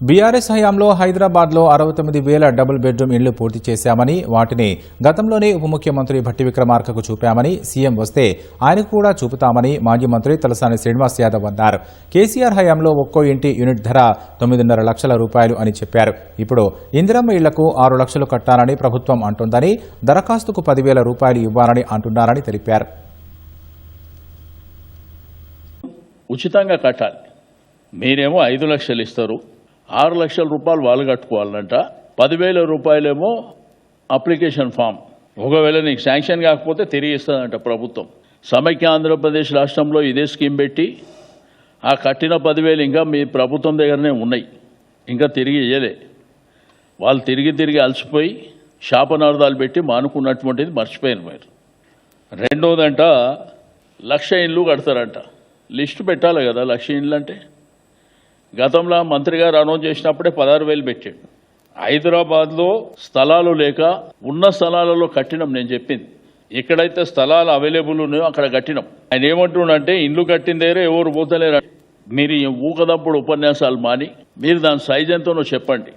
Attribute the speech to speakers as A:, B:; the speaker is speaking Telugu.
A: బీఆర్ఎస్ హయాంలో హైదరాబాద్లో 69,000 డబుల్ బెడ్రూమ్ ఇళ్లు పూర్తి చేశామని, వాటిని గతంలోనే ఉప ముఖ్యమంత్రి భట్టి విక్రమార్కకు చూపామని, సీఎం వస్తే ఆయనకు కూడా చూపుతామని మాజీ మంత్రి తలసాని శ్రీనివాస్ యాదవ్ అన్నారు. కేసీఆర్ హయాంలో ఒక్కో ఇంటి యూనిట్ ధర 9.5 లక్షల రూపాయలు అని చెప్పారు. ఇప్పుడు ఇందిరమ్మ ఇళ్లకు 6 లక్షలు కట్టాలని ప్రభుత్వం అంటోందని, దరఖాస్తుకు 10,000 రూపాయలు ఇవ్వాలని అంటున్నారని తెలిపారు.
B: ఉచితంగా కట్టాలి. మీరేమో 5 లక్షలు ఇస్తారు, 6 లక్షల రూపాయలు వాళ్ళు కట్టుకోవాలంట, 10,000 రూపాయలేమో అప్లికేషన్ ఫామ్. ఒకవేళ నీకు శాంక్షన్ కాకపోతే తిరిగి ఇస్తుందంట ప్రభుత్వం. సమైక్య ఆంధ్రప్రదేశ్ రాష్ట్రంలో ఇదే స్కీమ్ పెట్టి ఆ కట్టిన 10,000 ఇంకా మీ ప్రభుత్వం దగ్గరనే ఉన్నాయి, ఇంకా తిరిగి ఇయ్యలే. వాళ్ళు తిరిగి అలసిపోయి శాపనార్థాలు పెట్టి మానుకున్నటువంటిది మర్చిపోయారు మీరు. రెండోదంట 1,00,000 ఇళ్ళు కడతారంట. లిస్టు పెట్టాలి కదా 1,00,000 ఇళ్ళు అంటే. గతంలో మంత్రి గారు అనౌన్స్ చేసినప్పుడే 16,000 పెట్టాడు. హైదరాబాద్లో స్థలాలు లేక ఉన్న స్థలాలలో కట్టినాం. నేను చెప్పింది ఎక్కడైతే స్థలాలు అవైలబుల్ ఉన్నాయో అక్కడ కట్టినాం. ఆయన ఏమంటుండంటే ఇల్లు కట్టిన దగ్గర ఎవరు పోతలేరు. మీరు ఊకదప్పుడు ఉపన్యాసాలు మాని మీరు దాని సైజ్ ఎంతనో చెప్పండి.